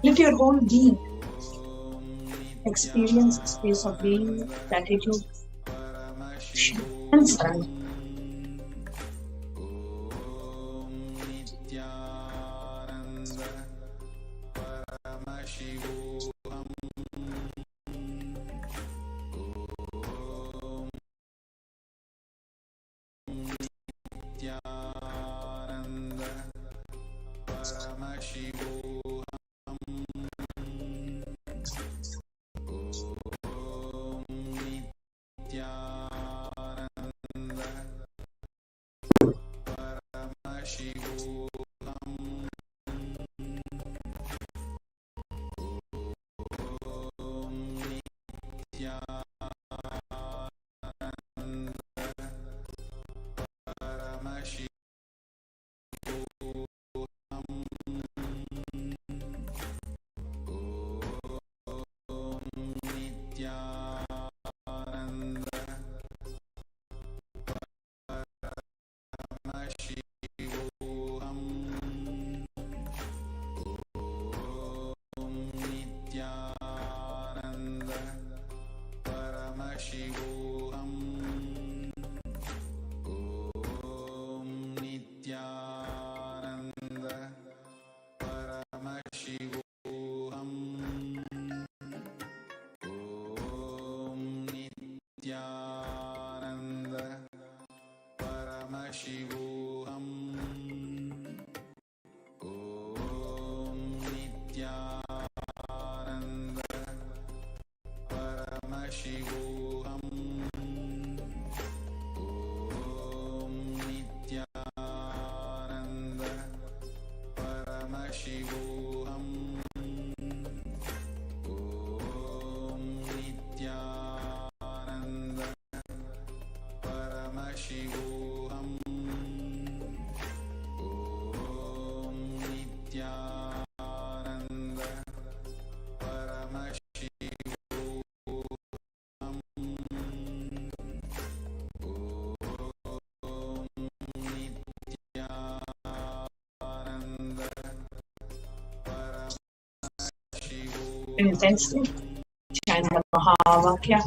Let your whole being experience a space of being, gratitude, and surrender. Intensely chant the Mahavakya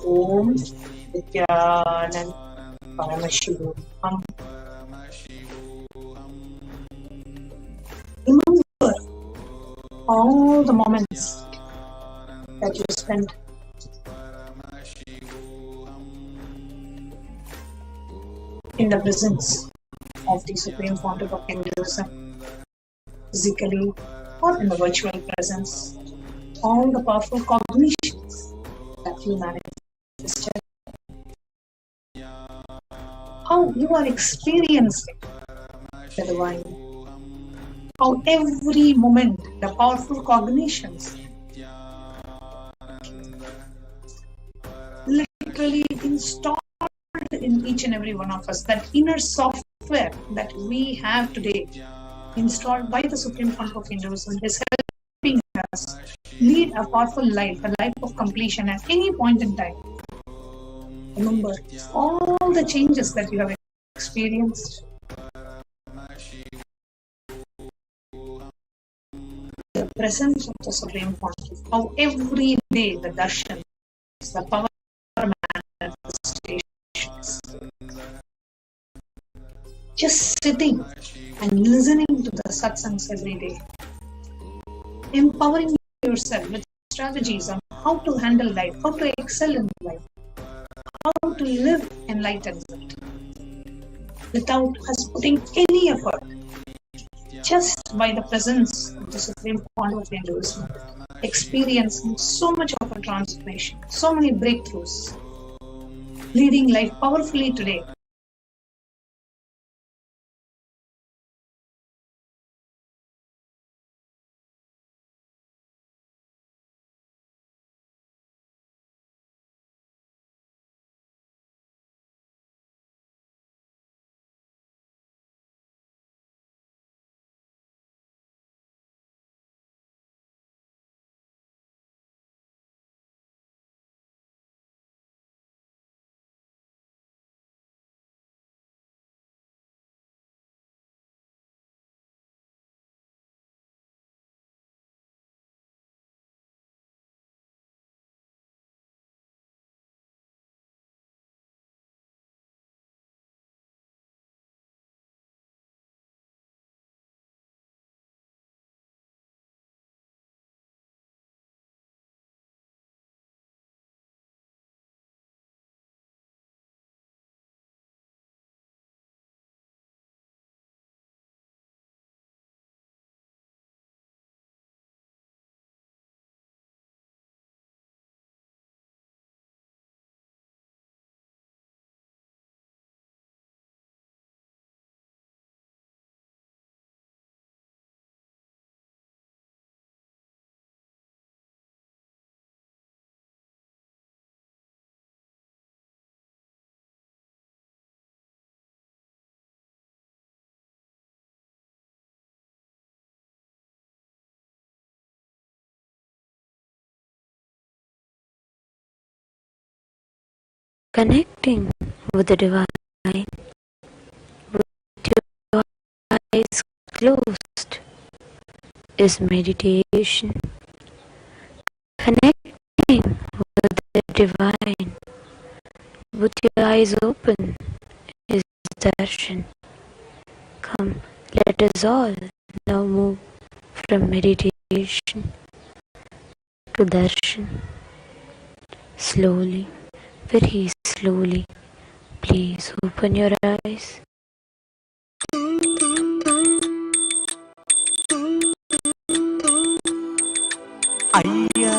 Om Nithyananda Paramashivam. Remember all the moments that you spent in the presence of the Supreme Pontiff of Hinduism, physically or in the virtual presence, all the powerful cognitions that you manifested, how you are experiencing the divine, how every moment the powerful cognitions literally installed in each and every one of us, that inner software that we have today installed by the Supreme Pontiff of Hinduism is helping us lead a powerful life, a life of completion at any point in time. Remember all the changes that you have experienced. The presence of the Supreme Pontiff, how every day the darshan, the power manifestations, just sitting and listening to the satsangs every day, empowering yourself with strategies on how to handle life, how to excel in life, how to live enlightenment without us putting any effort, just by the presence of the Supreme Pontiff of Hinduism, experiencing so much of a transformation, so many breakthroughs, leading life powerfully today. Connecting with the divine with your eyes closed is meditation. Connecting with the divine with your eyes open is darshan. Come, let us all now move from meditation to darshan. Slowly, very slowly, please open your eyes. Ayya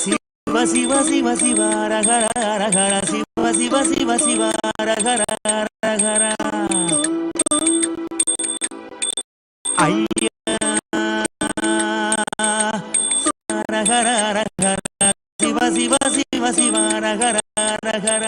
Siva Siva Siva Siva Ragara Ragara Siva Siva Siva Siva Ragara Ragara Ayya Ragara Ragara Siva Siva Siva Siva Ragara Ragara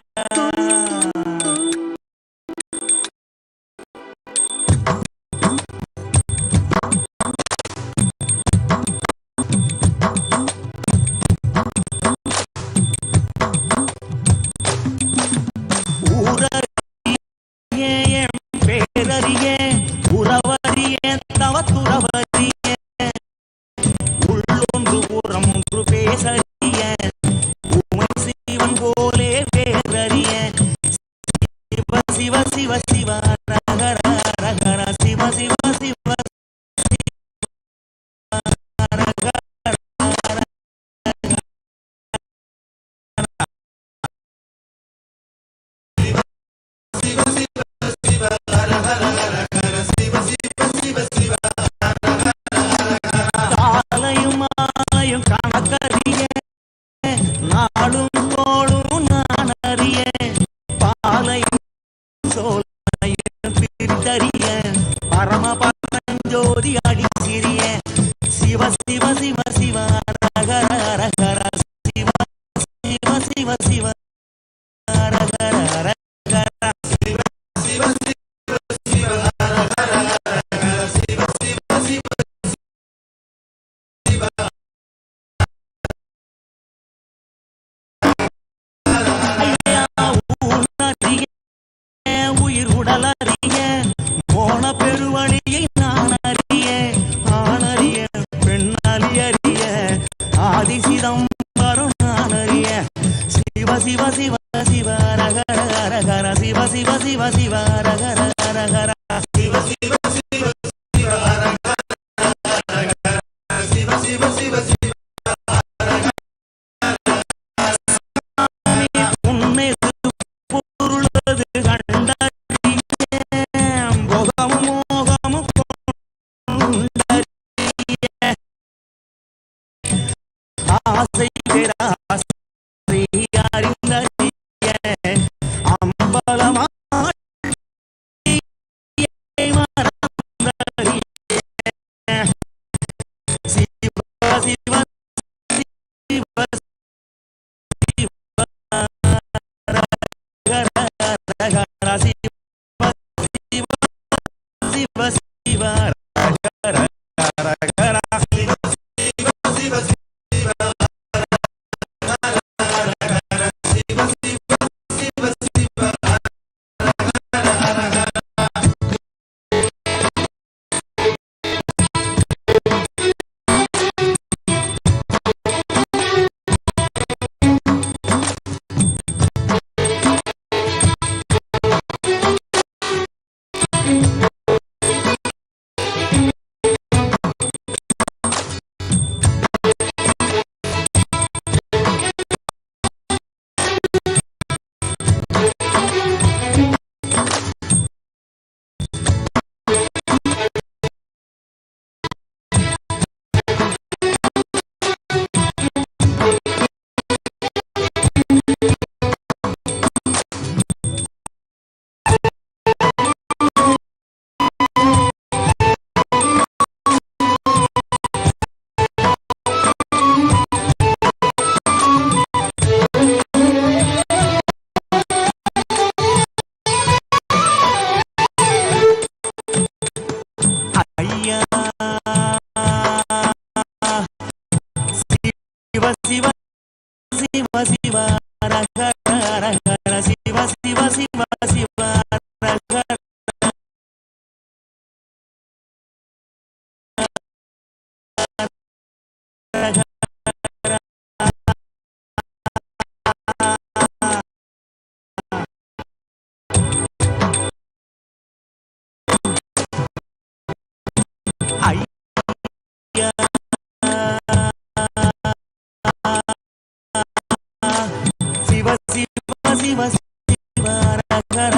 Shiva Shiva ரகர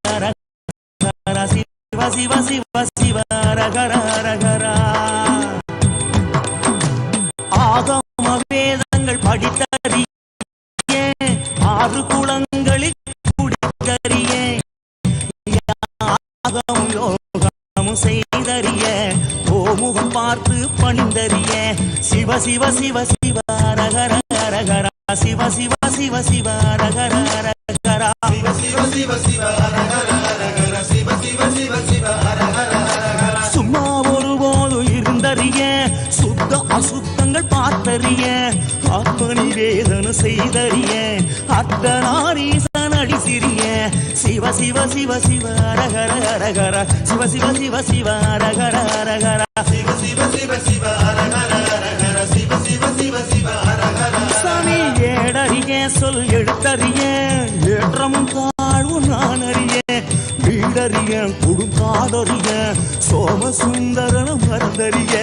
ரகர Shiva Shiva Shiva Shiva ரகர ரகரா. ஆகம வேதங்கள் படித்தறிய, ஆறு குளங்களில் குடித்தறிய, யாகம் யோகமும் செய்தறிய, ஓமுகம் பார்த்து பணிந்தறிய, சிவ சிவ சிவ சிவ ரகர ரகரா சிவ சிவ சிவ சிவ ரகர ரகரா சிவ சிவ சிவ சிவ ரகர ரகரா சிவ சிவ சிவ சிவ ரகர ரகரா. சும்மா ஒருபோது இருந்தறிய, சுத்த அசுத்தங்கள் பார்த்தறிய, ஆத்மனி வேதன செய்தறிய, அர்த்தநாரீசன் அடிசிறிய, சிவ சிவ சிவ சிவ ரகர ரகரா சிவ சிவ சிவ சிவ ரகர ரகரா சிவ சிவ சிவ சிவ ரகர ரகரா சிவ சிவ சிவ சிவ ரகர. சாமி ஏடறிய, சொல் எழுத்தறிய, ஏற்றமும் தாழ்வும் நான் அறிய, வீடறிய, குடுங்காடறிய, சோமசுந்தரனும் மறந்தறிய,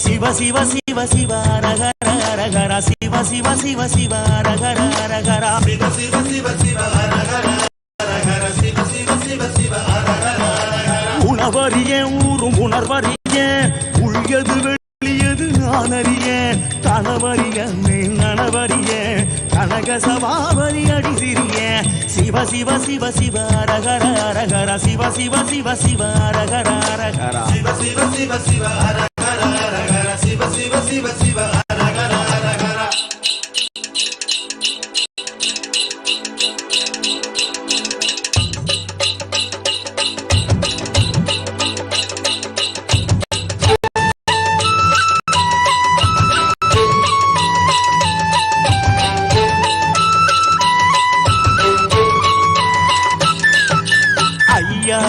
சிவ சிவ சிவ சிவ ரகர ரகரா சிவ சிவ சிவ சிவ ரகர ரகரா சிவ சிவ சிவ சிவ ரகர ரகரா சிவ சிவ சிவ சிவ ரகர ரகரா. உணவறிய, ஊரும் உணர்வறிய, உள்யது வெளியது நான் அறிய, கணவறிய மேல் நனவறிய, கனக சபாவரி அடிசிறிய, சிவ சிவ சிவ சிவ ரகர ரகரா சிவ சிவ சிவ சிவ ரகர ரகரா சிவ சிவ சிவ சிவ ரகர ரகரா சிவ சிவ சிவ சிவ ரகர ரகரா. ஐயா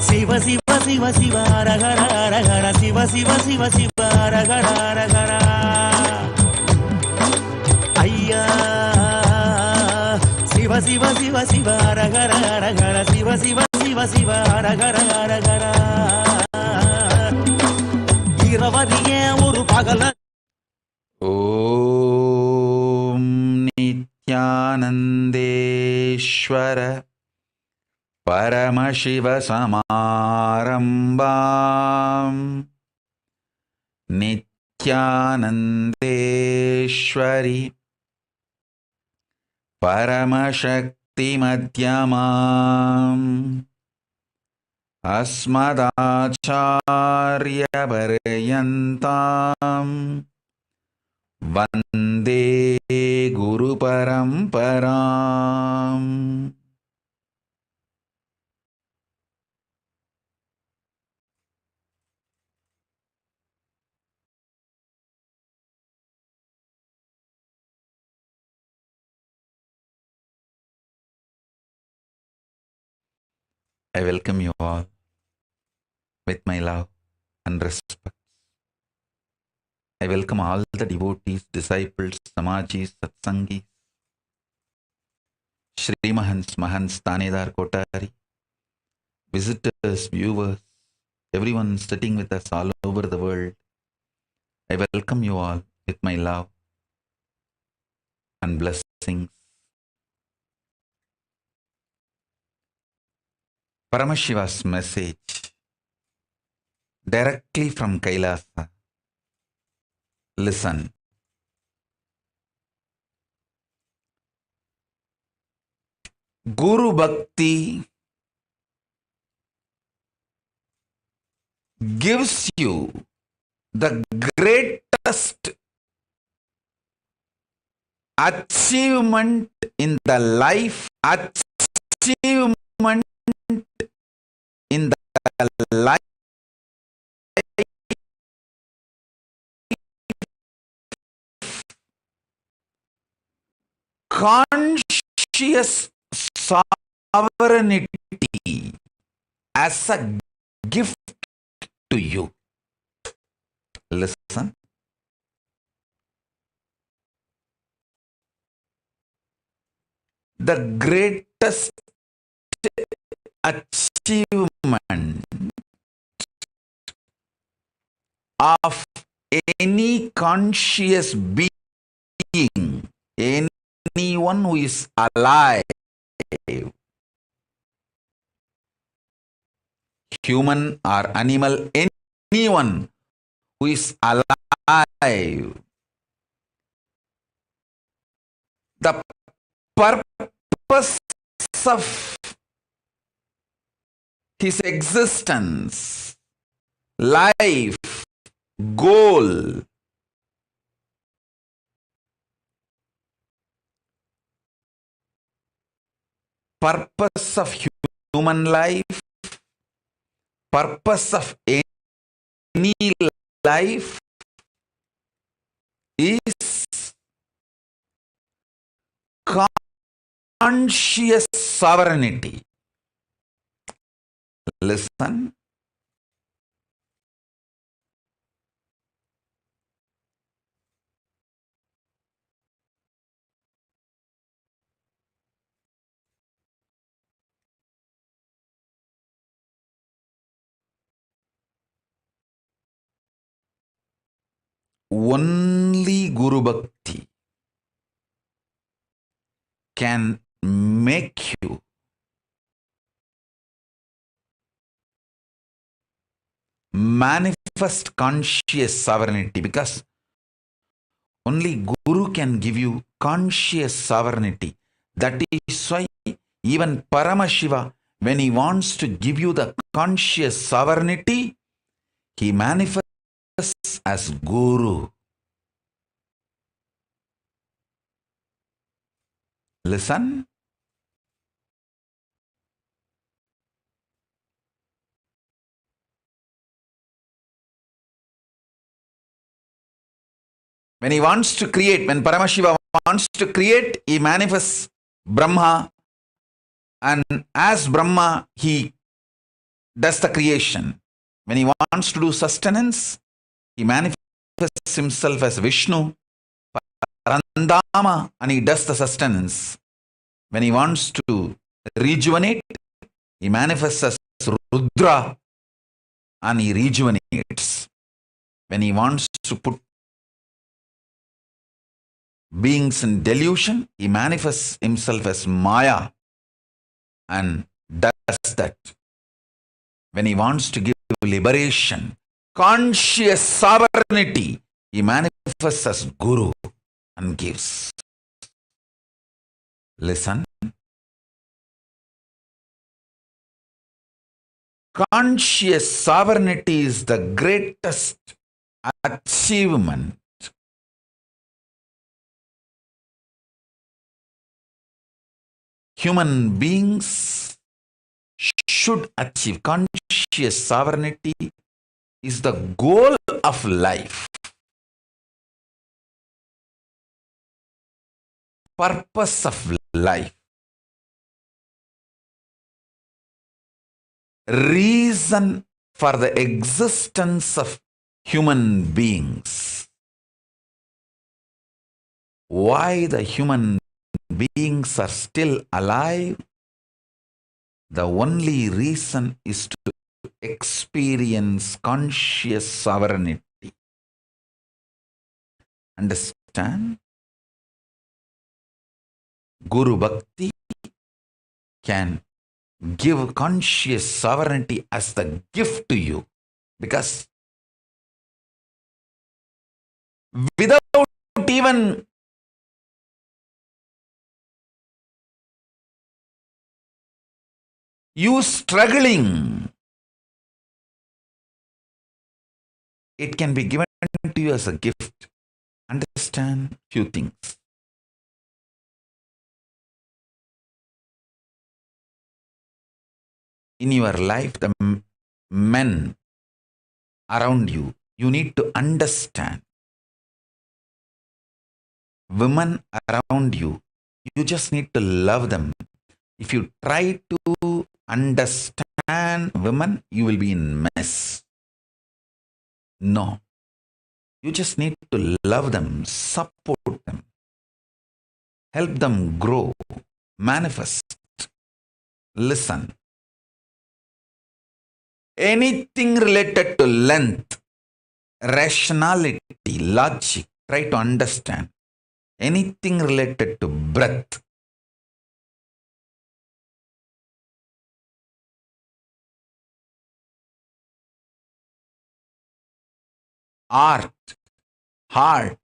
சிவ சிவ சிவ சிவ ரகர ரகர சிவ சிவ சிவ சிவ ரகர ரகரா. ஐயா சிவ சிவ சிவ சிவ ரகர ரகர சிவ சிவ சிவ சிவ ரகர ரகரா. இரவறிய ஒரு பகல. ஓம் நித்யானந்தேஸ்வர பரமசிவ சமாரம்பாம் நித்யானந்தேஸ்வரி பரமசக்தி மத்யமாம் அஸ்மதாச்சார்ய பர்யந்தாம் வந்தே குரு பரம்பராம். I welcome you all with my love and respect. I welcome all the devotees, disciples, samajis, satsangis, Shri Mahants, Mahants, Tanedar, Kotari, visitors, viewers, everyone sitting with us all over the world. I welcome you all with my love and blessings. Paramashiva's message directly from Kailasa. Listen. Guru Bhakti gives you the greatest achievement in the life, achievement in the life conscious sovereignty as a gift to you. Listen. The greatest achievement of any conscious being, anyone anyone who is alive. Human or animal, anyone who is alive. The purpose of his existence, life, goal, purpose of human life, purpose of any life is conscious sovereignty. Listen. Only Guru Bhakti can make you manifest conscious sovereignty, because only Guru can give you conscious sovereignty. That is why even Paramashiva, when he wants to give you the conscious sovereignty, he manifests as Guru. Listen. When he wants to create, when Paramashiva wants to create, he manifests Brahma, and as Brahma, he does the creation. When he wants to do sustenance, he manifests himself as Vishnu, Parandama, and he does the sustenance. When he wants to rejuvenate, he manifests as Rudra, and he rejuvenates. When he wants to put beings in delusion, he manifests himself as Maya and does that. When he wants to give liberation, conscious sovereignty, he manifests as Guru and gives. Listen. Conscious sovereignty is the greatest achievement human beings should achieve. Conscious sovereignty is the goal of life. Purpose of life. Reason for the existence of human beings. Why the human beings are still alive? The only reason is to experience conscious sovereignty. Understand? Guru Bhakti can give conscious sovereignty as the gift to you, because without even you struggling, it can be given to you as a gift. Understand few things. In your life, the men around you, you need to understand. Women around you, you just need to love them. If you try to understand women, you will be in mess. No. You just need to love them, support them, help them grow, manifest. Listen. Anything related to length, rationality, logic, try to understand. anything related to breath, art, heart,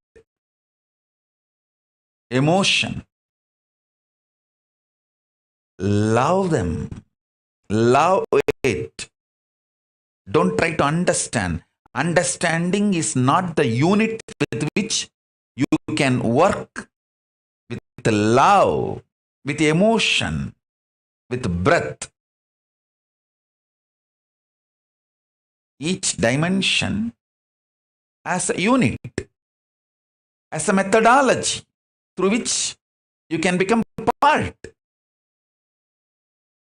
emotion. Love them. Love it. Don't try to understand. Understanding is not the unit with which you can work with love, with emotion, with breath. Each dimension as a unit, as a methodology through which you can become part.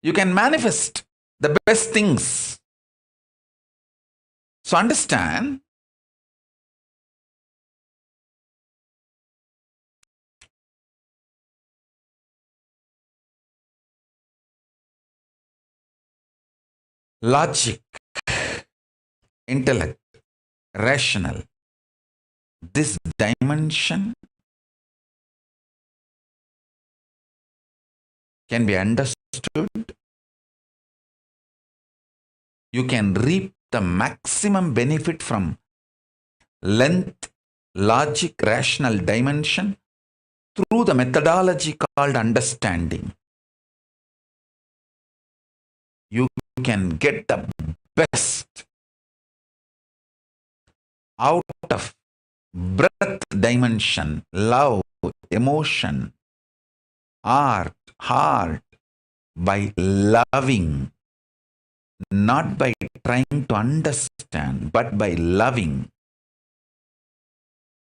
You can manifest the best things. So understand, logic, intellect, rational, this dimension can be understood. You can reap the maximum benefit from length, logic, rational dimension through the methodology called understanding. You can get the best out of breath dimension, love, emotion, art, heart, by loving, not by trying to understand, but by loving.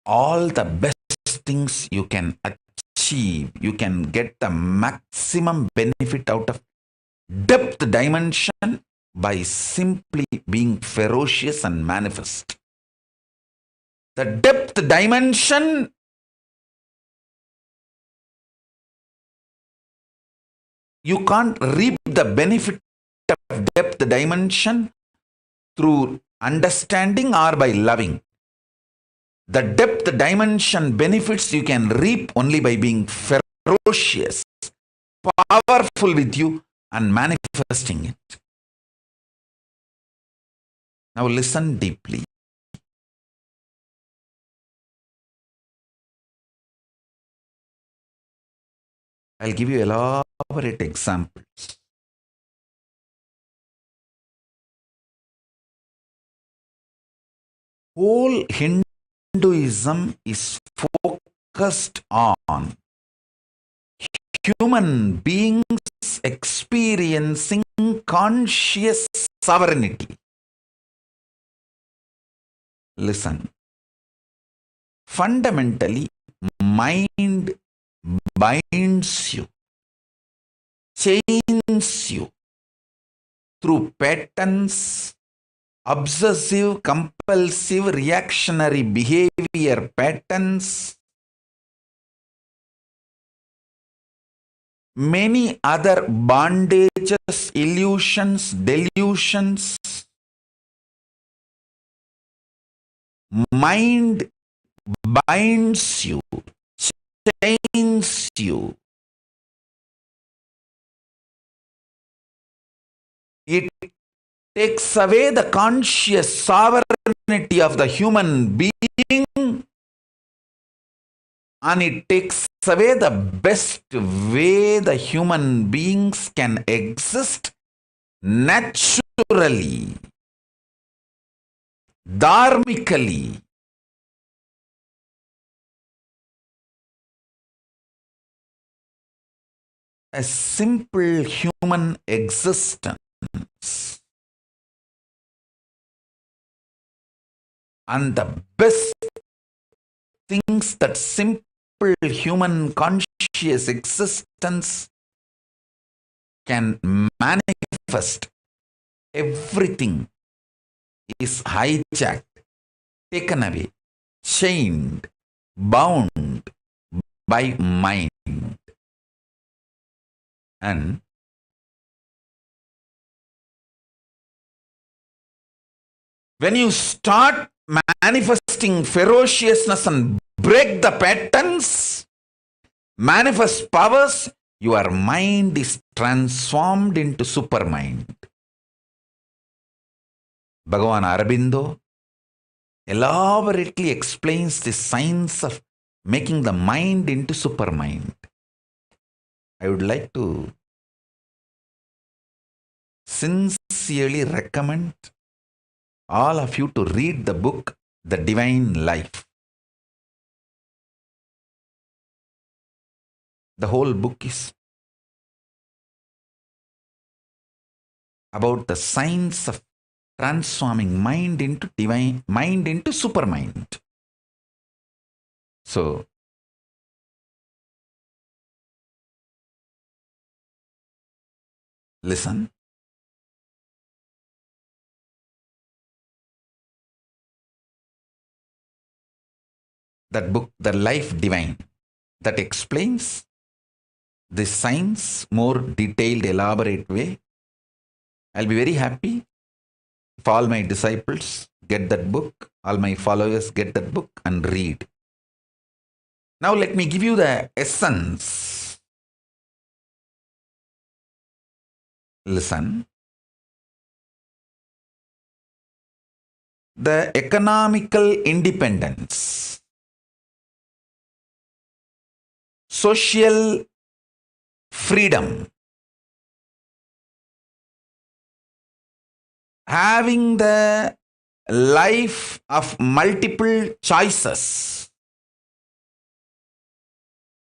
All the best things you can achieve, you can get the maximum benefit out of depth dimension by simply being ferocious and manifest. The depth dimension you can't reap the benefit of depth dimension through understanding or by loving. The depth dimension benefits you can reap only by being ferocious, powerful with you and manifesting it. Now listen deeply. I'll give you elaborate examples. Whole Hinduism is focused on human beings experiencing conscious sovereignty. Listen. Fundamentally, mind binds you, chains you through patterns, obsessive, compulsive, reactionary behavior patterns, many other bondages, illusions, delusions. Mind binds you, chains you. It takes away the conscious sovereignty of the human being, and it takes away the best way the human beings can exist naturally, dharmically. A simple human existence. And the best things that simple human conscious existence can manifest, everything is hijacked, taken away, chained, bound by mind. And when you start manifesting ferociousness and break the patterns, manifest powers, your mind is transformed into supermind. Bhagavan Aurobindo elaborately explains the science of making the mind into supermind. I would like to sincerely recommend all of you to read the book, The Divine Life. The whole book is about the science of transforming mind into supermind. So, listen. That book, The Life Divine, that explains this science more detailed, elaborate way. I'll be very happy if all my disciples get that book, all my followers get that book and read. Now let me give you the essence. Listen. The economical independence, social freedom, having the life of multiple choices,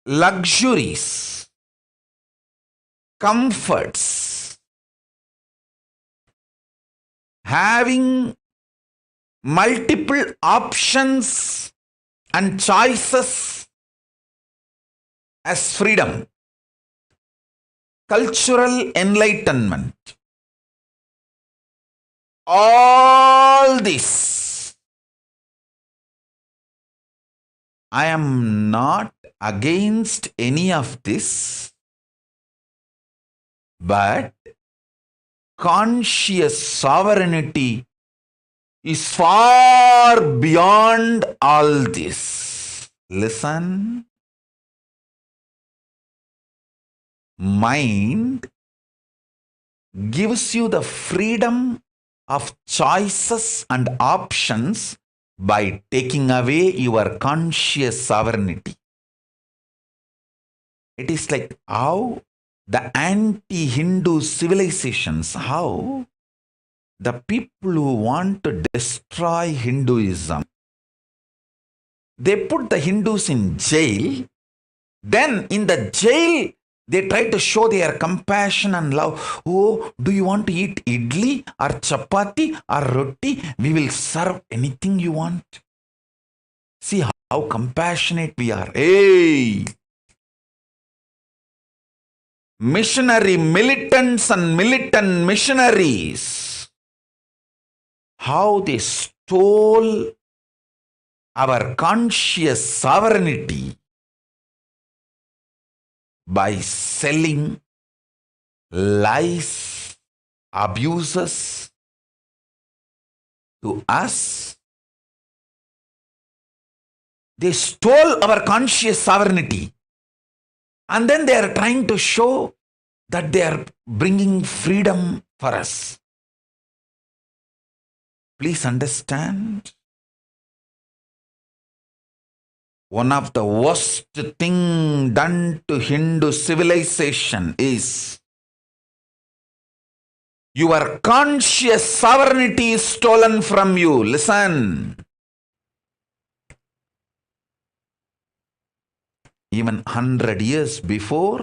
luxuries, comforts, having multiple options and choices as freedom, cultural enlightenment, all this. I am not against any of this, but conscious sovereignty is far beyond all this. Listen. Mind gives you the freedom of choices and options by taking away your conscious sovereignty. It is like how the anti-Hindu civilizations, how the people who want to destroy Hinduism, they put the Hindus in jail. Then in the jail, they try to show their compassion and love. Oh, do you want to eat idli or chapati or roti? We will serve anything you want. See how compassionate we are. Hey! Missionary militants and militant missionaries, how they stole our conscious sovereignty by selling lies, abuses to us. They stole our conscious sovereignty. And then they are trying to show that they are bringing freedom for us. Please understand. One of the worst thing done to Hindu civilization is your conscious sovereignty is stolen from you. Listen. Even 100 years before,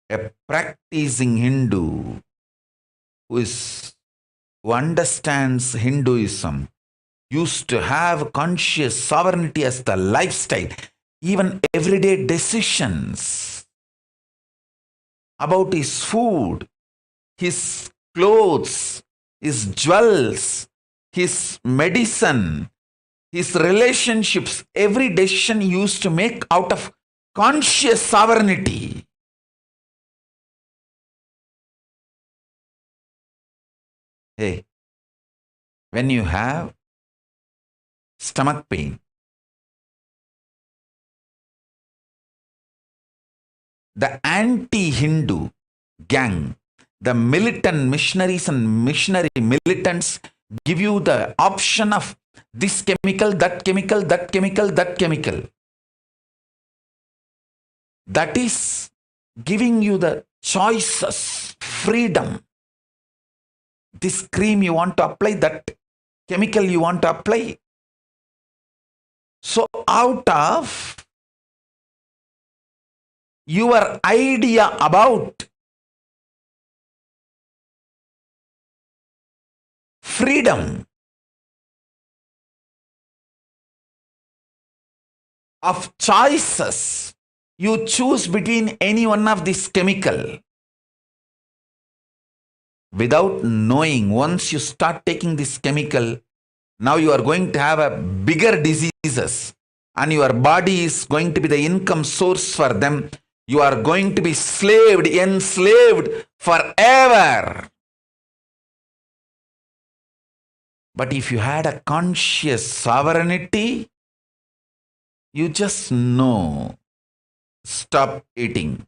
a practicing Hindu who understands Hinduism used to have conscious sovereignty as the lifestyle, even everyday decisions about his food, his clothes, his jewels, his medicine, his relationships, every decision he used to make out of conscious sovereignty. Hey, when you have stomach pain, the anti-Hindu gang, the militant missionaries and missionary militants give you the option of this chemical, that chemical, that chemical, that chemical. That is giving you the choices, freedom. This cream you want to apply, that chemical you want to apply. So out of your idea about freedom of choices, you choose between any one of these chemical. Without knowing, once you start taking this chemical, now you are going to have a bigger diseases and your body is going to be the income source for them. You are going to be enslaved forever. But if you had a conscious sovereignty, you just know, stop eating.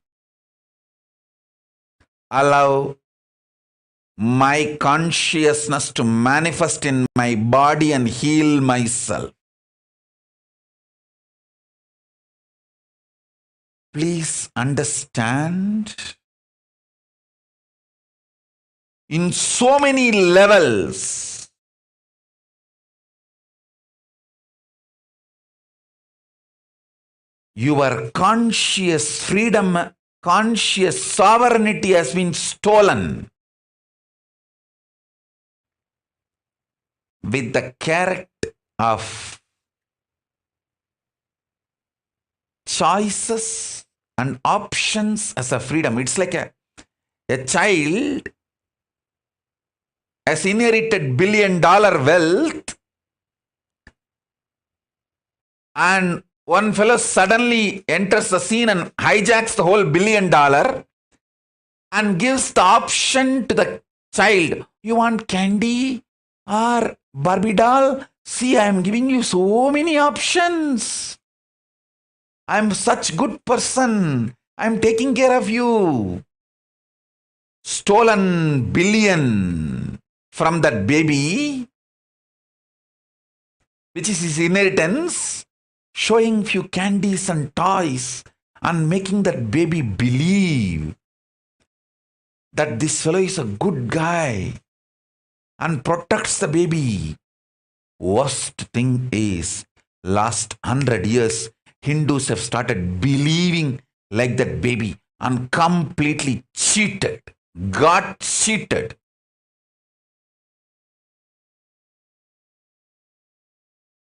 Allow my consciousness to manifest in my body and heal myself. Please understand, in so many levels, your conscious freedom, conscious sovereignty has been stolen with the character of choices and options as a freedom. It's like a child has inherited $1 billion wealth, and one fellow suddenly enters the scene and hijacks the whole $1 billion and gives the option to the child. You want candy or Barbie doll? See, I am giving you so many options. I am such good person. I am taking care of you. Stolen $1 billion from that baby, which is his inheritance, showing few candies and toys and making that baby believe that this fellow is a good guy and protects the baby. Worst thing is, last 100 years, Hindus have started believing like that baby and completely got cheated.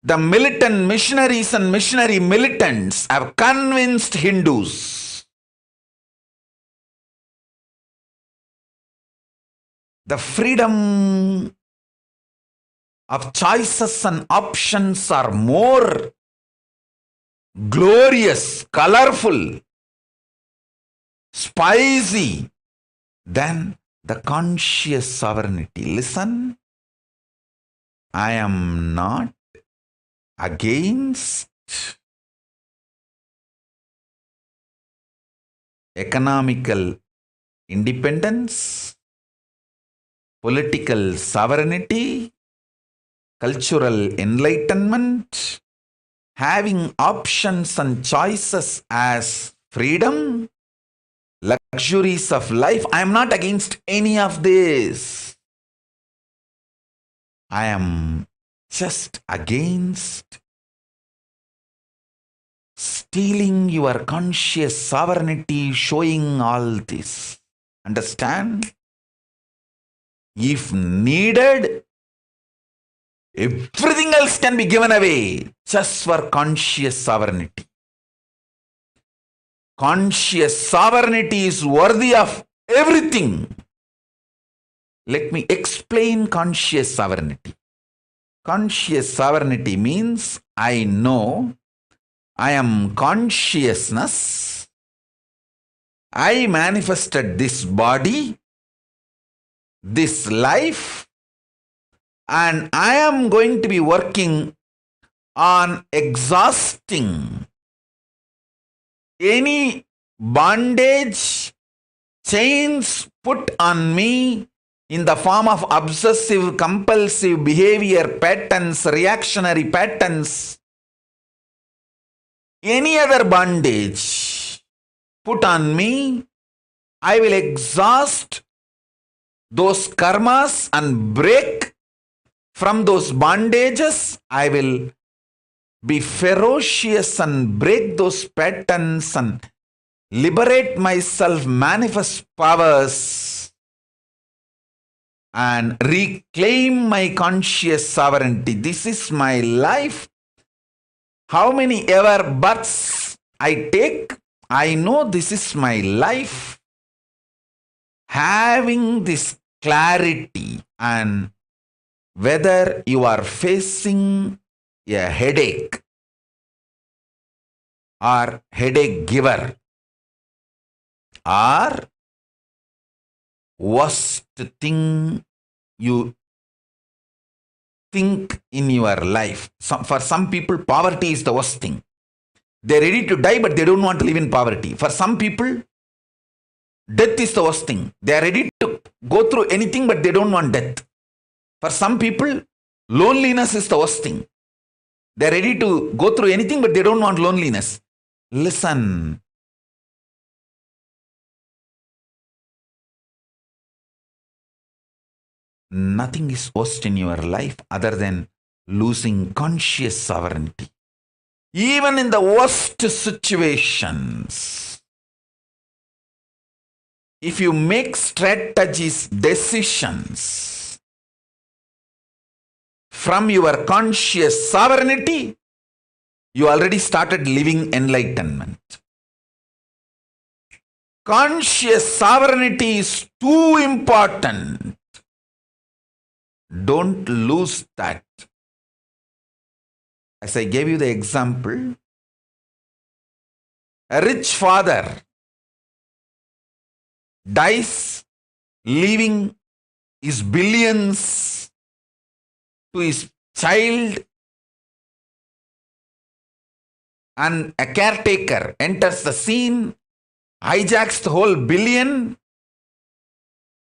The militant missionaries and missionary militants have convinced Hindus the freedom of choices and options are more glorious, colorful, spicy than the conscious sovereignty. Listen, I am not against economical independence, political sovereignty, cultural enlightenment, having options and choices as freedom, luxuries of life. I am not against any of this. I am just against stealing your conscious sovereignty, showing all this. Understand? If needed, everything else can be given away just for conscious sovereignty. Conscious sovereignty is worthy of everything. Let me explain conscious sovereignty. Conscious sovereignty means I know I am consciousness. I manifested this body, this life, and I am going to be working on exhausting any bondage, chains put on me in the form of obsessive, compulsive behavior patterns, reactionary patterns, any other bondage put on me, I will exhaust those karmas and break from those bondages. I will be ferocious and break those patterns and liberate myself, manifest powers, and reclaim my conscious sovereignty. This is my life. How many ever births I take, I know this is my life. Having this clarity, and whether you are facing a headache or headache giver or worst thing you think in your life. For some people, poverty is the worst thing. They're ready to die, but they don't want to live in poverty. For some people, death is the worst thing. They are ready to go through anything, but they don't want death. For some people, loneliness is the worst thing. They are ready to go through anything, but they don't want loneliness. Listen. Nothing is worst in your life other than losing conscious sovereignty. Even in the worst situations, if you make strategies, decisions from your conscious sovereignty, you already started living enlightenment. Conscious sovereignty is too important. Don't lose that. As I gave you the example, a rich father dies leaving his billions to his child, and a caretaker enters the scene, hijacks the whole billion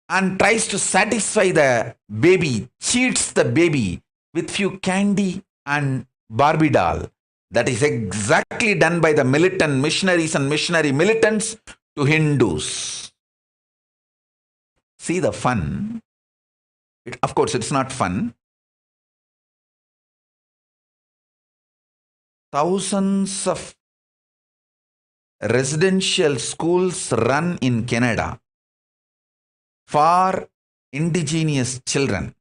and tries to satisfy the baby, cheats the baby with few candy and Barbie doll. That is exactly done by the militant missionaries and missionary militants to Hindus. See the fun. Of course, it's not fun. Thousands of residential schools run in Canada for indigenous children.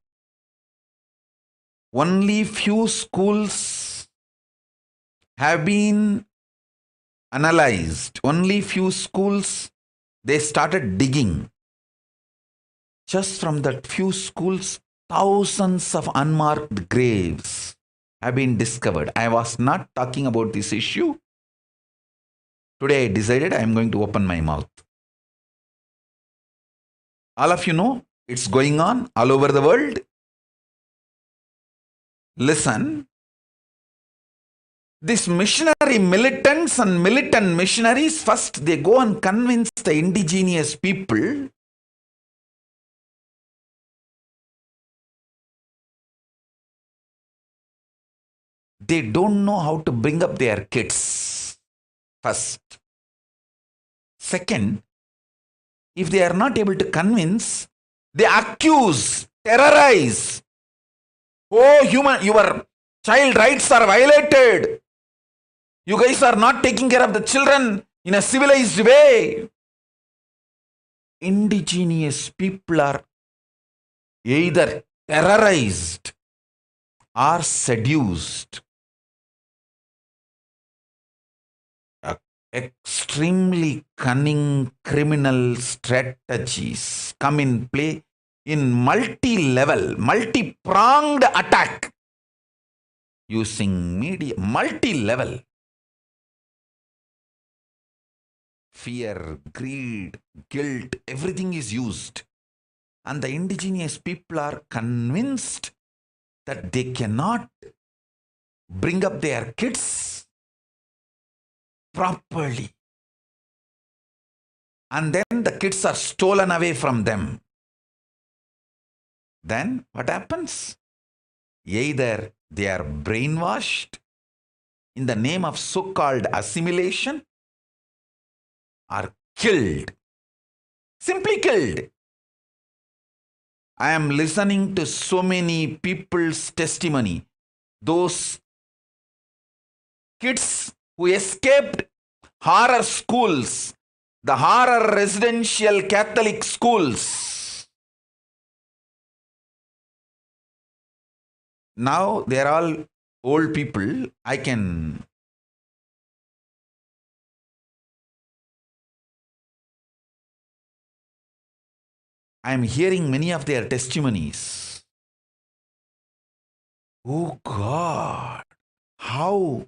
Only few schools have been analyzed. Only few schools, they started digging. Just from that few schools, thousands of unmarked graves have been discovered. I was not talking about this issue. Today I decided I am going to open my mouth. All of you know it's going on all over the world. Listen, these missionary militants and militant missionaries, first they go and convince the indigenous people they don't know how to bring up their kids. First. Second, if they are not able to convince, they accuse, terrorize. Oh, your child rights are violated. You guys are not taking care of the children in a civilized way. Indigenous people are either terrorized or seduced. Extremely cunning criminal strategies come in play in multi-level, multi-pronged attack using media, multi-level. Fear, greed, guilt, everything is used. And the indigenous people are convinced that they cannot bring up their kids properly. and then the kids are stolen away from them. Then what happens? Either they are brainwashed in the name of so-called assimilation or killed. Simply killed. I am listening to so many people's testimony. Those kids who escaped horror schools, the horror residential Catholic schools. Now they are all old people. I am hearing many of their testimonies. Oh God, how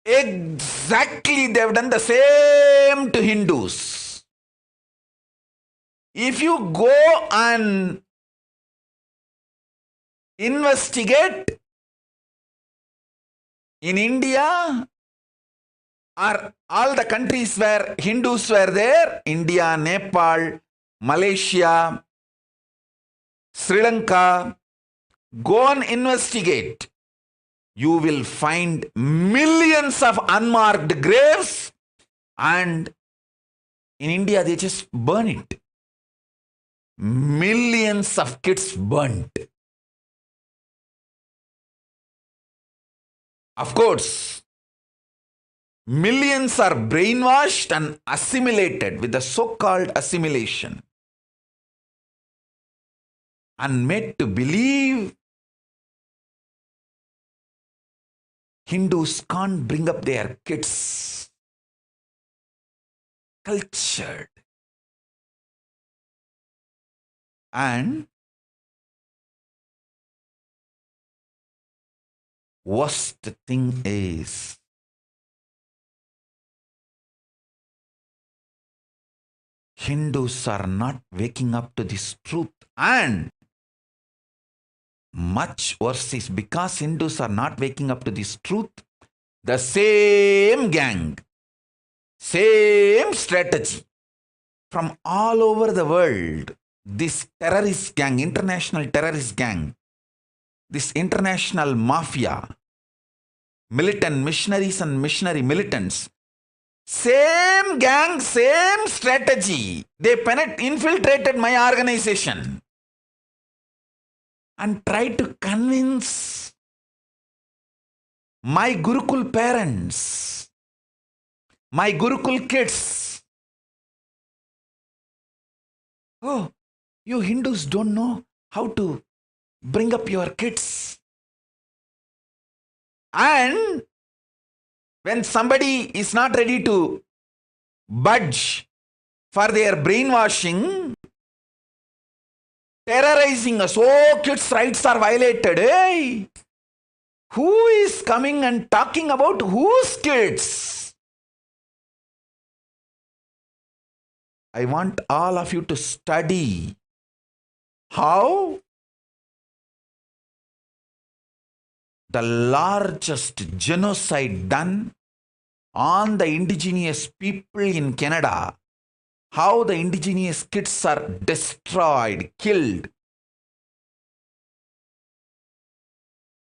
exactly they have done the same to Hindus. If you go and investigate in India or all the countries where Hindus were there, India, Nepal, Malaysia, Sri Lanka, go and investigate. You will find millions of unmarked graves, and in India they just burn it. Millions of kids burnt. Of course, millions are brainwashed and assimilated with the so-called assimilation and made to believe Hindus can't bring up their kids cultured. And worst thing is, Hindus are not waking up to this truth. And much worse is because Hindus are not waking up to this truth, the same gang, same strategy from all over the world, this terrorist gang, international terrorist gang, this international mafia, militant missionaries and missionary militants, same gang, same strategy. They infiltrated my organization and tried to convince my Gurukul parents, my Gurukul kids. Oh, you Hindus don't know how to bring up your kids. And when somebody is not ready to budge for their brainwashing, terrorizing us, oh, kids' rights are violated. Hey, who is coming and talking about whose kids? I want all of you to study how the largest genocide done on the indigenous people in Canada, how the indigenous kids are destroyed, killed.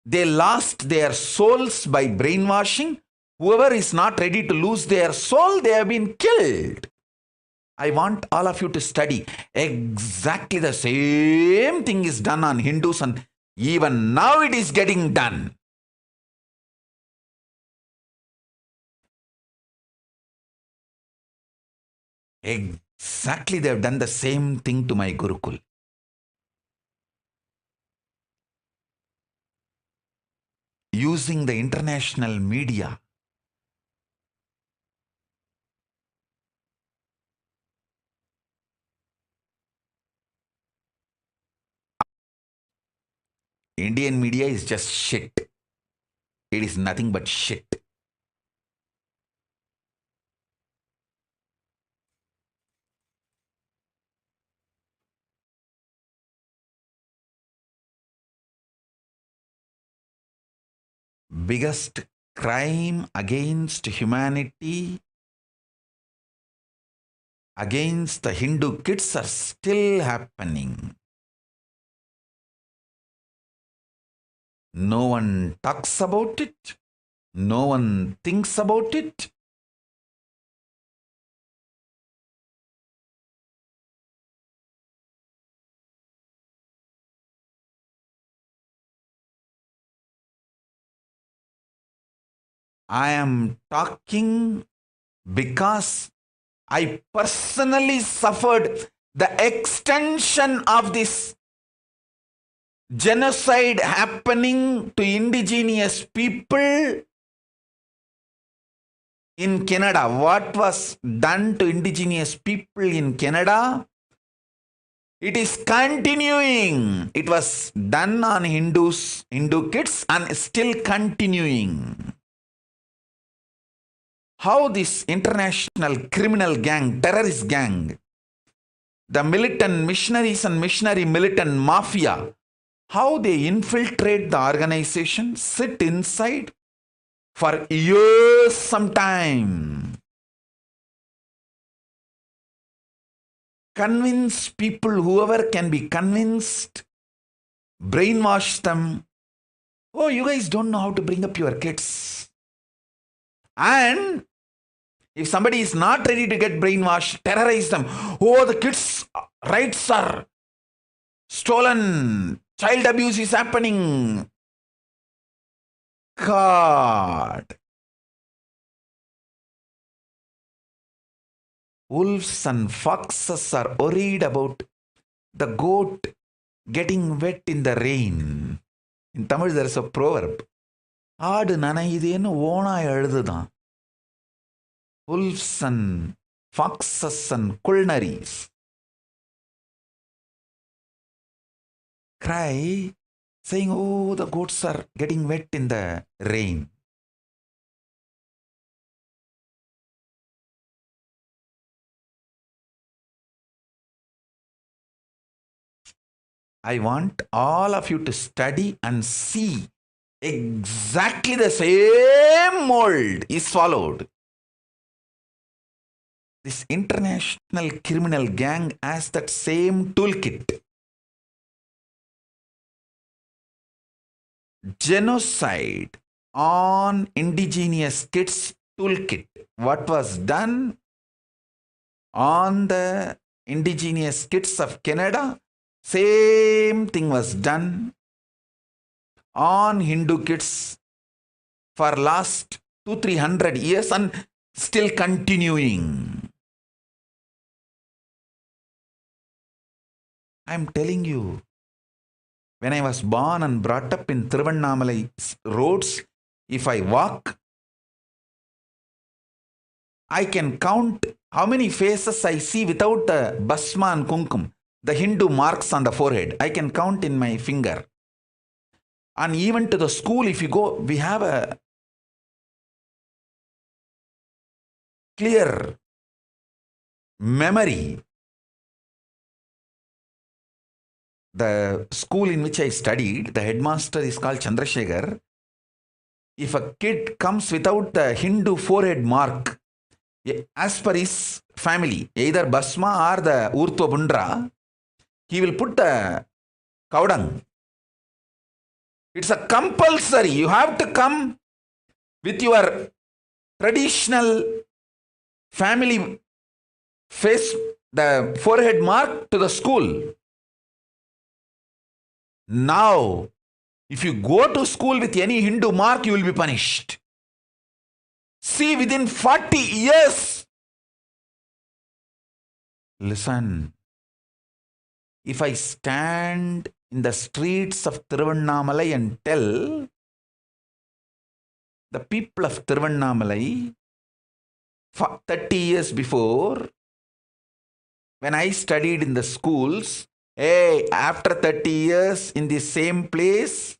They lost their souls by brainwashing. Whoever is not ready to lose their soul, they have been killed. I want all of you to study. Exactly the same thing is done on Hindus, and even now it is getting done. Exactly, they have done the same thing to my Gurukul. Using the international media. Indian media is just shit. It is nothing but shit. Biggest crime against humanity, against the Hindu kids are still happening. No one talks about it. No one thinks about it. I am talking because I personally suffered the extension of this genocide happening to indigenous people in Canada. What was done to indigenous people in Canada? It is continuing. It was done on Hindu kids and still continuing. How this international criminal gang, terrorist gang, the militant missionaries and missionary militant mafia, how they infiltrate the organization, sit inside for years sometime, convince people, whoever can be convinced, brainwash them. Oh, you guys don't know how to bring up your kids. And if somebody is not ready to get brainwashed, terrorize them. Oh, the kids' rights are stolen. Child abuse is happening. God. Wolves and foxes are worried about the goat getting wet in the rain. In Tamil, there is a proverb. ஆடு நனையுதேன்னு ஓனாய் அழுதுதான். Wolves and foxes and culnaries cry, saying, oh, the goats are getting wet in the rain. I want all of you to study and see exactly the same mold is followed. This international criminal gang has that same toolkit. Genocide on indigenous kids toolkit. What was done on the indigenous kids of Canada? Same thing was done on Hindu kids for last 200-300 years and still continuing. I'm telling you, when I was born and brought up in Thiruvannamalai roads, if I walk, I can count how many faces I see without the basma and kunkum, the Hindu marks on the forehead. I can count in my finger. And even to the school, if you go, we have a clear memory. The school in which I studied, the headmaster is called Chandrasekhar. If a kid comes without the Hindu forehead mark, as per his family, either Basma or the Urtva Bundra, he will put the Kaudang. It's a compulsory. You have to come with your traditional family face, the forehead mark to the school. Now, if you go to school with any Hindu mark, you will be punished. See, within 40 years, listen, if I stand in the streets of Thiruvannamalai and tell the people of Thiruvannamalai, 30 years before, when I studied in the schools, hey, after 30 years in the same place,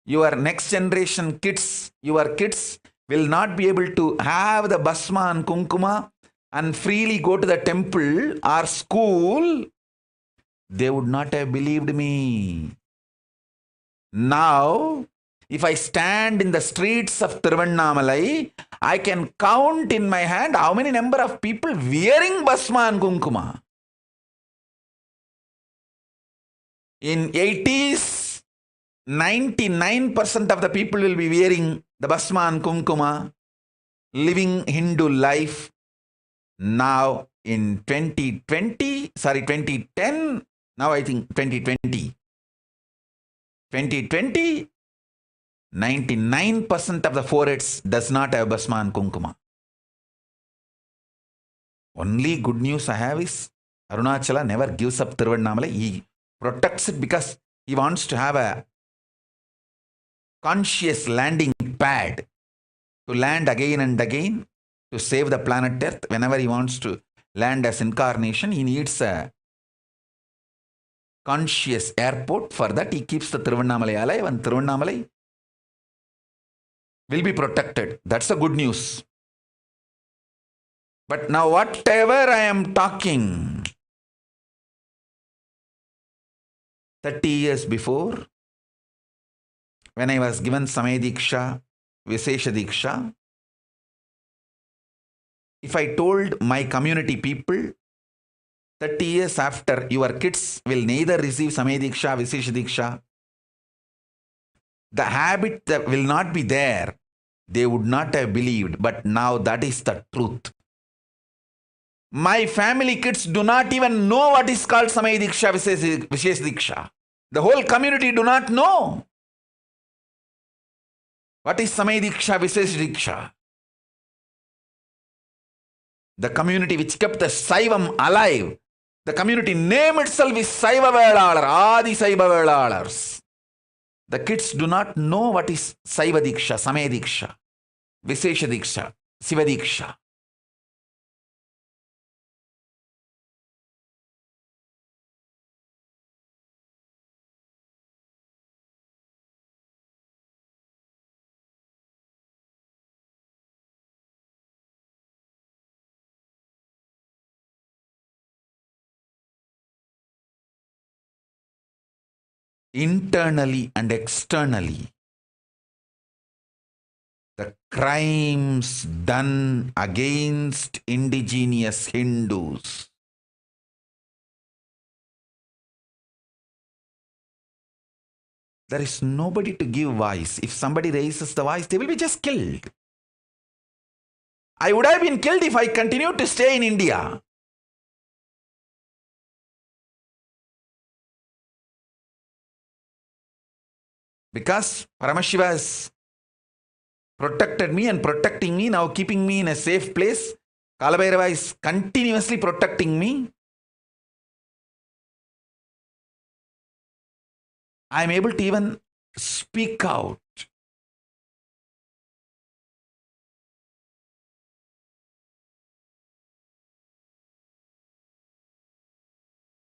your next generation kids, your kids will not be able to have the basma and kunkuma and freely go to the temple or school, they would not have believed me. Now, If I stand in the streets of Tiruvannamalai, I can count in my hand how many number of people wearing Bhasma and Kumkuma. In 80s, 99% of the people will be wearing the Bhasma and Kumkuma, living Hindu life. Now in 2010, now I think 2020, 99% of the foreheads does not have Bhasma and Kumkuma. Only good news I have is Arunachala never gives up Tiruvannamalai. He protects it because he wants to have a conscious landing pad to land again and again to save the planet Earth. Whenever he wants to land as incarnation, he needs a conscious airport. For that, he keeps the Tiruvannamalai alive, and Tiruvannamalai will be protected. That's the good news. But now whatever I am talking, 30 years before, when I was given Samaya Diksha, Vishesha Diksha, if I told my community people, 30 years after, your kids will neither receive Samaya Diksha, Vishesha Diksha, the habit that will not be there, they would not have believed. But now that is the truth. My family kids do not even know what is called Samaya Diksha, Vishesha Diksha. The whole community do not know what is Samaya Diksha, Vishesha Diksha. The community which kept the Saivam alive, the community name itself is Saiva Velalar, Adi Saiva Velalars. The kids do not know what is Saiva Diksha, Samaya Diksha, Vishesha Diksha, Siva Diksha. Internally and externally, the crimes done against indigenous Hindus, there is nobody to give voice. If somebody raises the voice, they will be just killed. I would have been killed if I continued to stay in India. Because Paramashiva has protected me and protecting me, now keeping me in a safe place. Kalabhairava is continuously protecting me. I am able to even speak out.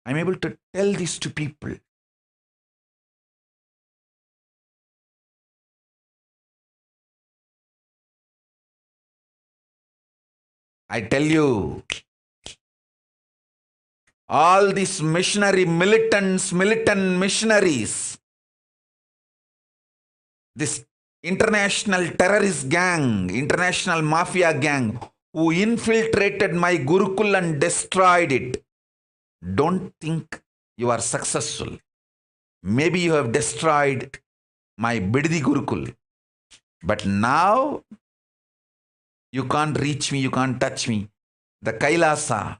I am able to tell this to people. I tell you, all these missionary militants, militant missionaries, this international terrorist gang, international mafia gang, who infiltrated my Gurukul and destroyed it, don't think you are successful. Maybe you have destroyed my Biddi Gurukul, but now you can't reach me, you can't touch me. The Kailasa,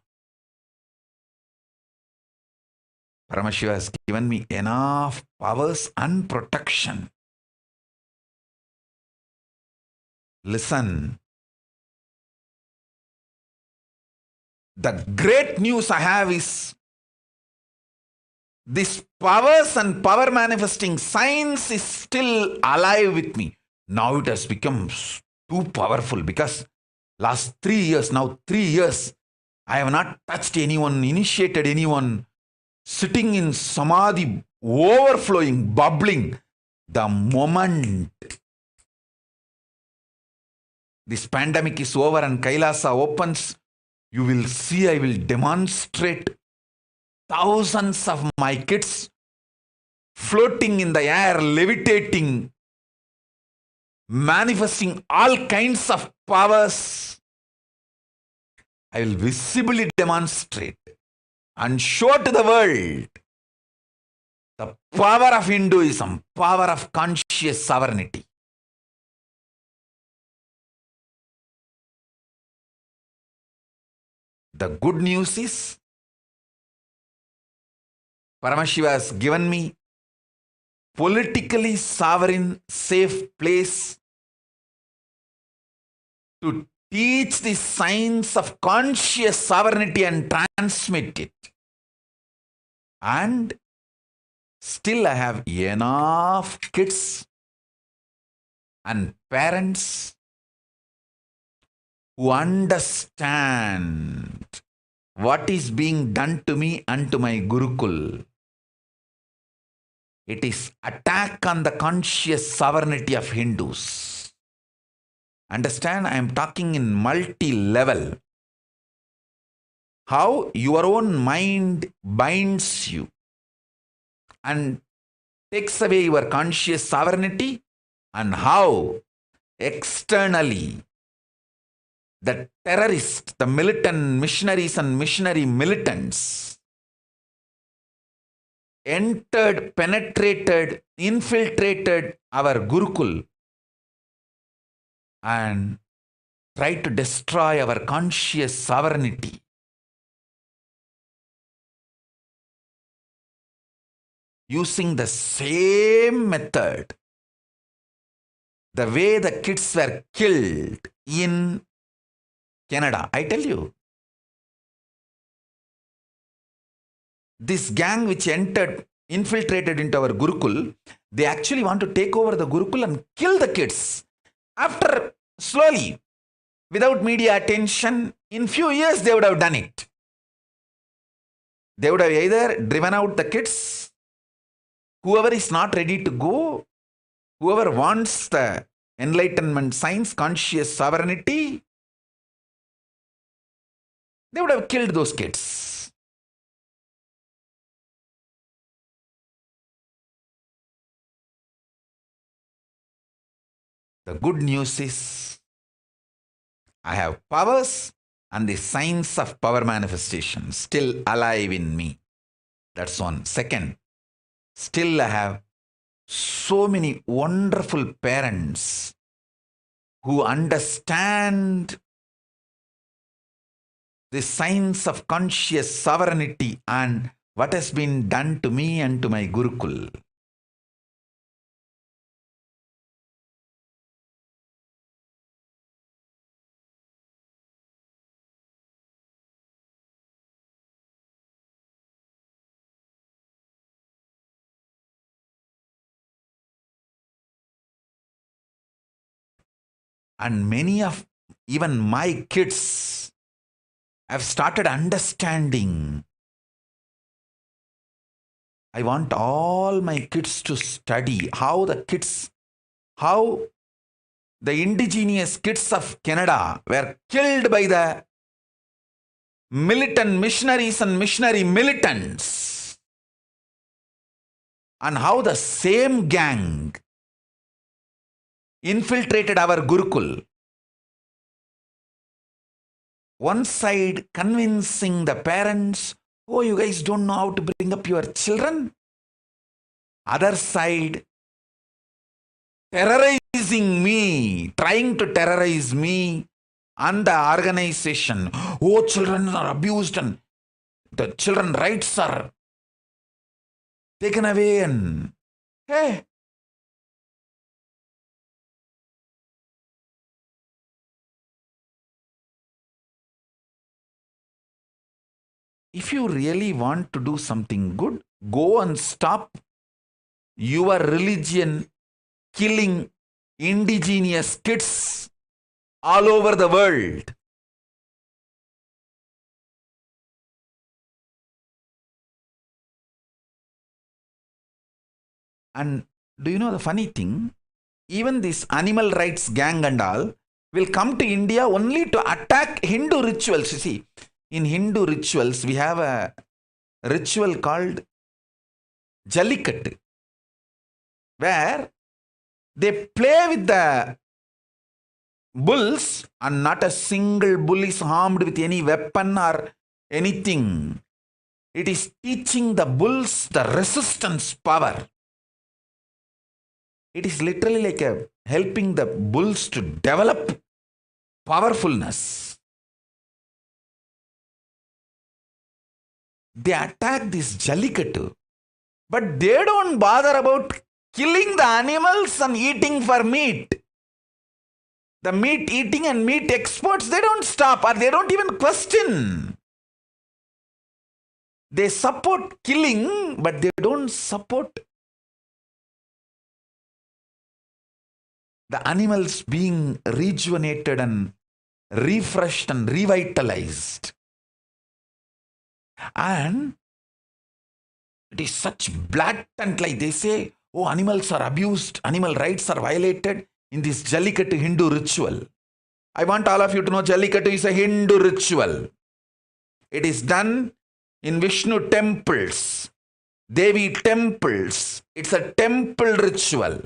Paramashiva has given me enough powers and protection. Listen. The great news I have is this powers and power manifesting science is still alive with me. Now it has become too powerful because last 3 years, I have not touched anyone, initiated anyone, sitting in samadhi, overflowing, bubbling. The moment this pandemic is over and Kailasa opens, you will see I will demonstrate thousands of my kids floating in the air, levitating manifesting all kinds of powers. I will visibly demonstrate and show to the world the power of Hinduism, power of conscious sovereignty. The good news is, Paramashiva has given me politically sovereign, safe place to teach the science of conscious sovereignty and transmit it. And still I have enough kids and parents who understand what is being done to me and to my Gurukul. It is attack on the conscious sovereignty of Hindus. Understand, I am talking in multi-level. How your own mind binds you and takes away your conscious sovereignty, and how externally the terrorists, the militant missionaries and missionary militants entered, penetrated, infiltrated our Gurukul and tried to destroy our conscious sovereignty. Using the same method, the way the kids were killed in Canada. I tell you, this gang which infiltrated into our Gurukul, they actually want to take over the Gurukul and kill the kids. After slowly, without media attention, in few years they would have done it. They would have either driven out the kids, whoever is not ready to go, whoever wants the enlightenment science, conscious sovereignty, they would have killed those kids. The good news is, I have powers and the science of power manifestation still alive in me. That's one. Second, still I have so many wonderful parents who understand the science of conscious sovereignty and what has been done to me and to my Gurukul. And many of even my kids have started understanding. I want all my kids to study how the indigenous kids of Canada were killed by the militant missionaries and missionary militants, and how the same gang infiltrated our Gurukul. One side convincing the parents, oh, you guys don't know how to bring up your children. Other side terrorizing me, trying to terrorize me and the organization. Oh, children are abused and the children rights are taken away, and hey, if you really want to do something good, go and stop your religion killing indigenous kids all over the world. And do you know the funny thing? Even this animal rights gang and all will come to India only to attack Hindu rituals. You see, in Hindu rituals, we have a ritual called Jallikattu, where They play with the bulls, and not a single bull is armed with any weapon or anything. It is teaching the bulls the resistance power. It is literally like helping the bulls to develop powerfulness. They attack this Jallikattu, but they don't bother about killing the animals and eating for meat. The meat eating and meat exports, they don't stop, or they don't even question. They support killing, but they don't support the animals being rejuvenated and refreshed and revitalized. And it is such blatant, like they say, oh, animals are abused, animal rights are violated in this Jallikattu Hindu ritual. I want all of you to know Jallikattu is a Hindu ritual. It is done in Vishnu temples, Devi temples. It's a temple ritual.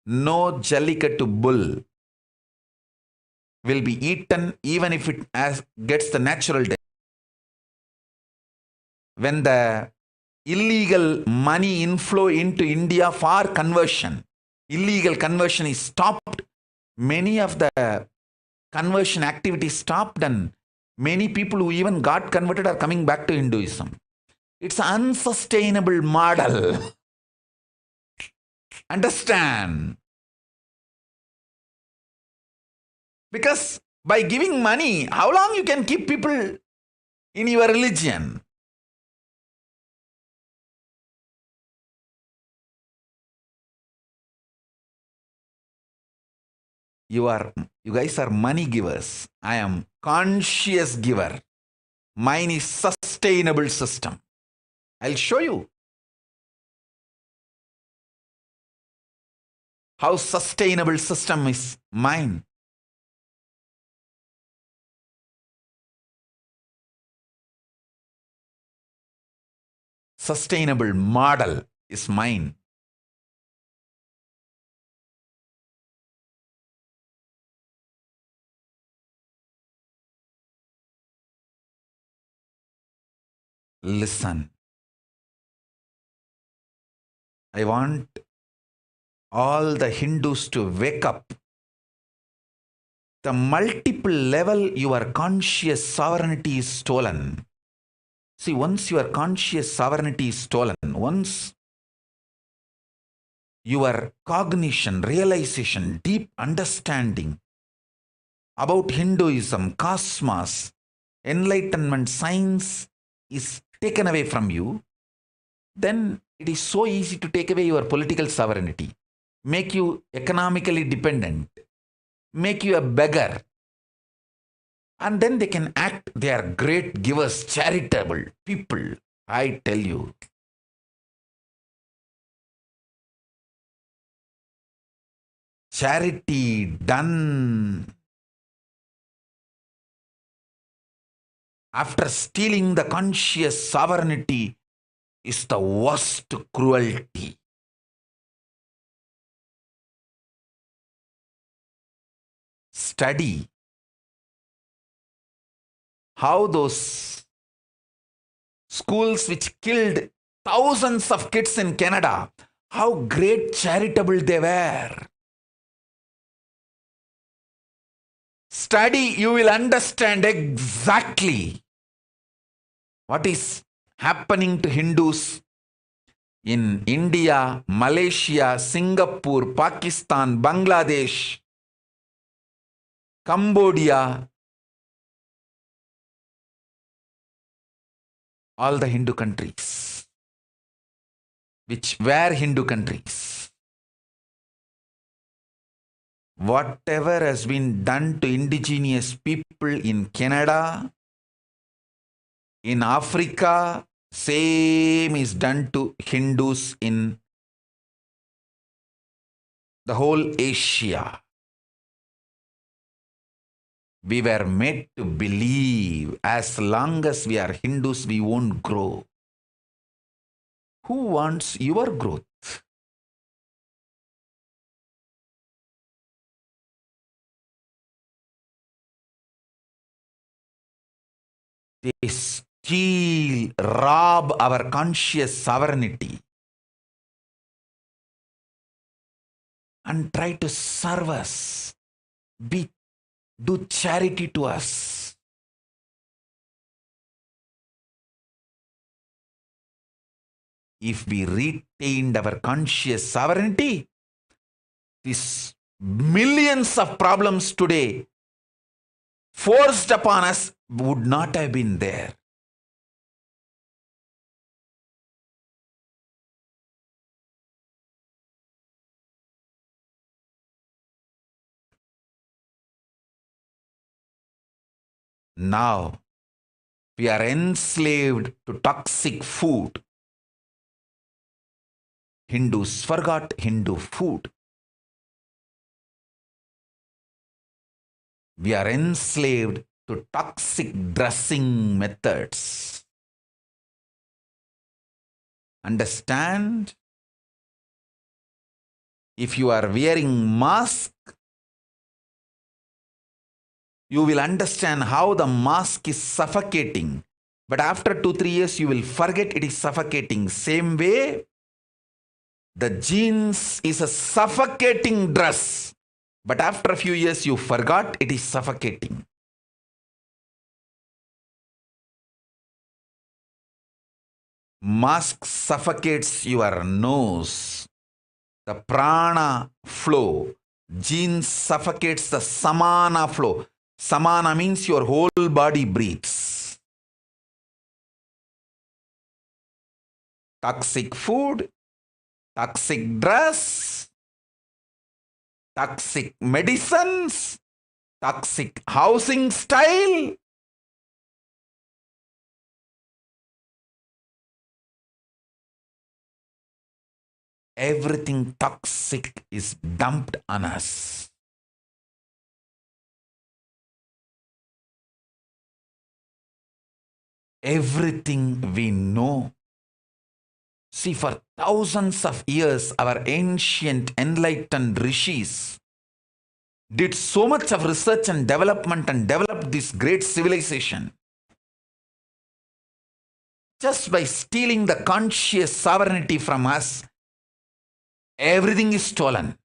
No Jallikattu bull will be eaten even if it gets the natural death. When the illegal money inflow into India for conversion, illegal conversion is stopped, many of the conversion activities stopped, and many people who even got converted are coming back to Hinduism. It's an unsustainable model. Understand? Because by giving money, how long you can keep people in your religion? You guys are money givers. I am conscious giver. Mine is sustainable system. I'll show you how sustainable system is mine. Sustainable model is mine. Listen. I want all the Hindus to wake up. The multiple level your conscious sovereignty is stolen. See, once your conscious sovereignty is stolen, once your cognition, realization, deep understanding about Hinduism, cosmos, enlightenment, science is taken away from you, then it is so easy to take away your political sovereignty, make you economically dependent, make you a beggar. And then they can act, they are great givers, charitable people. I tell you. Charity done after stealing the conscious sovereignty is the worst cruelty. Study how those schools which killed thousands of kids in Canada, how great charitable they were. Study, you will understand exactly what is happening to Hindus in India, Malaysia, Singapore, Pakistan, Bangladesh, Cambodia, all the Hindu countries, which were Hindu countries. Whatever has been done to indigenous people in Canada, in Africa, same is done to Hindus in the whole Asia. We were made to believe as long as we are Hindus, we won't grow. Who wants your growth? They steal, rob our conscious sovereignty and try to serve us, do charity to us. If we retained our conscious sovereignty, these millions of problems today forced upon us would not have been there. Now, we are enslaved to toxic food. Hindus forgot Hindu food. We are enslaved to toxic dressing methods. Understand? If you are wearing mask, you will understand how the mask is suffocating. But after 2-3 years, you will forget it is suffocating. Same way, the jeans is a suffocating dress. But after a few years, you forgot it is suffocating. Mask suffocates your nose, the prana flow. Jeans suffocates the samana flow. Samana means your whole body breathes. Toxic food, toxic dress, toxic medicines, toxic housing style. Everything toxic is dumped on us. Everything we know. See, for thousands of years, our ancient enlightened rishis did so much of research and development and developed this great civilization. Just by stealing the conscious sovereignty from us, everything is stolen.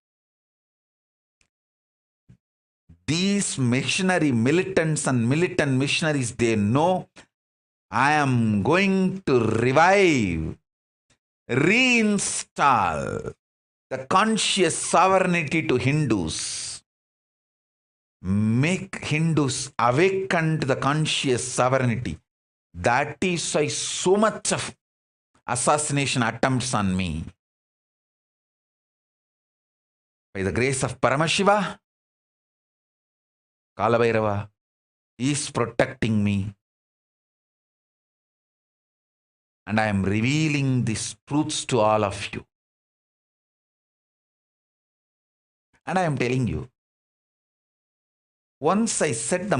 These missionary militants and militant missionaries, they know I am going to revive, reinstall the conscious sovereignty to Hindus. Make Hindus awaken to the conscious sovereignty. That is why so much of assassination attempts on me. By the grace of Paramashiva, Kalabhairava is protecting me. And I am revealing these truths to all of you. And I am telling you, once I set the